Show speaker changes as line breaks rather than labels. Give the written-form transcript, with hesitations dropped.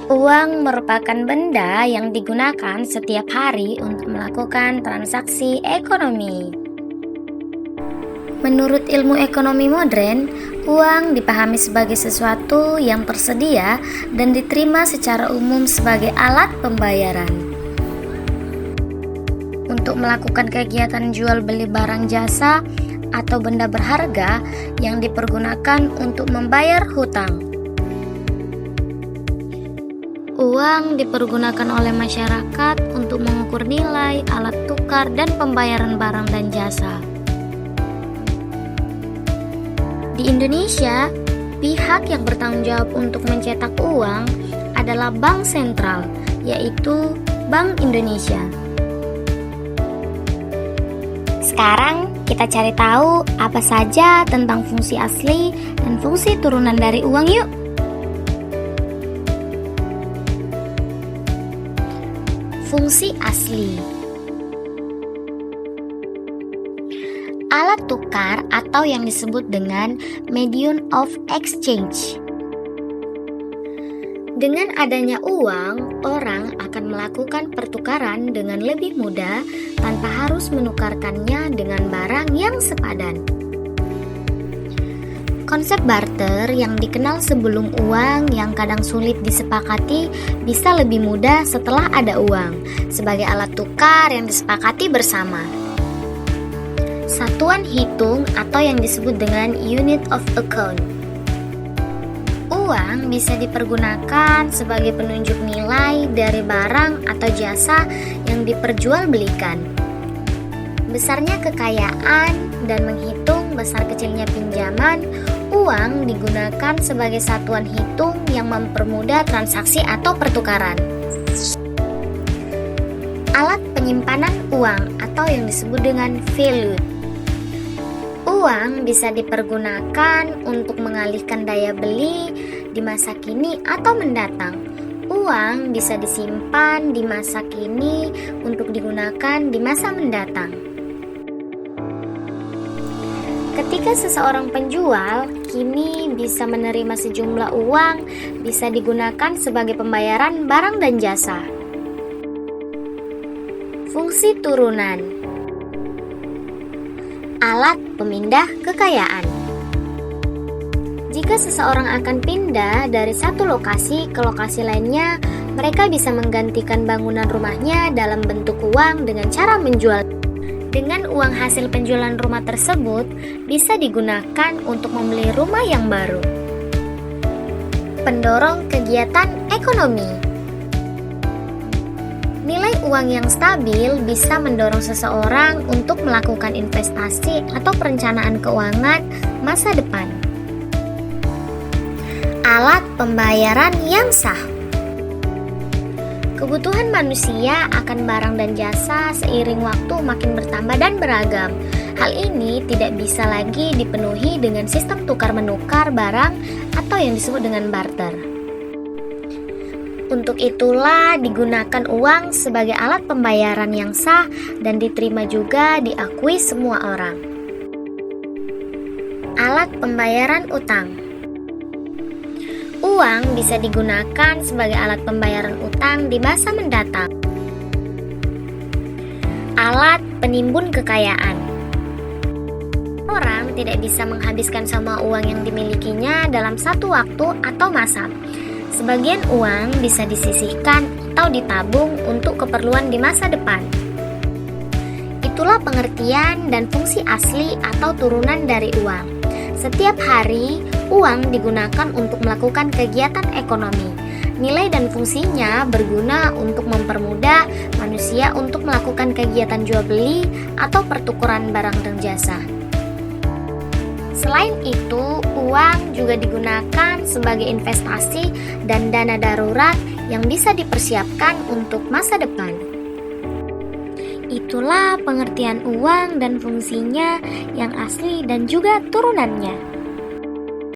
Uang merupakan benda yang digunakan setiap hari untuk melakukan transaksi ekonomi. Menurut ilmu ekonomi modern, uang dipahami sebagai sesuatu yang tersedia dan diterima secara umum sebagai alat pembayaran. Untuk melakukan kegiatan jual beli barang jasa atau benda berharga yang dipergunakan untuk membayar hutang. Uang dipergunakan oleh masyarakat untuk mengukur nilai, alat tukar, dan pembayaran barang dan jasa. Di Indonesia, pihak yang bertanggung jawab untuk mencetak uang adalah Bank Sentral, yaitu Bank Indonesia. Sekarang kita cari tahu apa saja tentang fungsi asli dan fungsi turunan dari uang yuk. Fungsi asli. Alat tukar atau yang disebut dengan medium of exchange. Dengan adanya uang, orang akan melakukan pertukaran dengan lebih mudah tanpa harus menukarkannya dengan barang yang sepadan. Konsep barter yang dikenal sebelum uang yang kadang sulit disepakati bisa lebih mudah setelah ada uang sebagai alat tukar yang disepakati bersama. Satuan hitung atau yang disebut dengan unit of account. Uang bisa dipergunakan sebagai penunjuk nilai dari barang atau jasa yang diperjualbelikan. Besarnya kekayaan dan menghitung besar kecilnya pinjaman, uang digunakan sebagai satuan hitung yang mempermudah transaksi atau pertukaran. Alat penyimpanan uang atau yang disebut dengan valued. Uang bisa dipergunakan untuk mengalihkan daya beli di masa kini atau mendatang. Uang bisa disimpan di masa kini untuk digunakan di masa mendatang. Ketika seseorang penjual kini bisa menerima sejumlah uang, bisa digunakan sebagai pembayaran barang dan jasa. Fungsi turunan. Alat pemindah kekayaan. Jika seseorang akan pindah dari satu lokasi ke lokasi lainnya, mereka bisa menggantikan bangunan rumahnya dalam bentuk uang dengan cara menjual. Dengan uang hasil penjualan rumah tersebut bisa digunakan untuk membeli rumah yang baru. Pendorong kegiatan ekonomi. Nilai uang yang stabil bisa mendorong seseorang untuk melakukan investasi atau perencanaan keuangan masa depan. Alat pembayaran yang sah. Kebutuhan manusia akan barang dan jasa seiring waktu makin bertambah dan beragam. Hal ini tidak bisa lagi dipenuhi dengan sistem tukar-menukar barang atau yang disebut dengan barter. Untuk itulah digunakan uang sebagai alat pembayaran yang sah dan diterima juga diakui semua orang. Alat pembayaran utang. Uang bisa digunakan sebagai alat pembayaran utang di masa mendatang. Alat penimbun kekayaan. Orang tidak bisa menghabiskan semua uang yang dimilikinya dalam satu waktu atau masa. Sebagian uang bisa disisihkan atau ditabung untuk keperluan di masa depan. Itulah pengertian dan fungsi asli atau turunan dari uang. Setiap hari, uang digunakan untuk melakukan kegiatan ekonomi. Nilai dan fungsinya berguna untuk mempermudah manusia untuk melakukan kegiatan jual beli atau pertukaran barang dan jasa. Selain itu, uang juga digunakan sebagai investasi dan dana darurat yang bisa dipersiapkan untuk masa depan. Itulah pengertian uang dan fungsinya yang asli dan juga turunannya.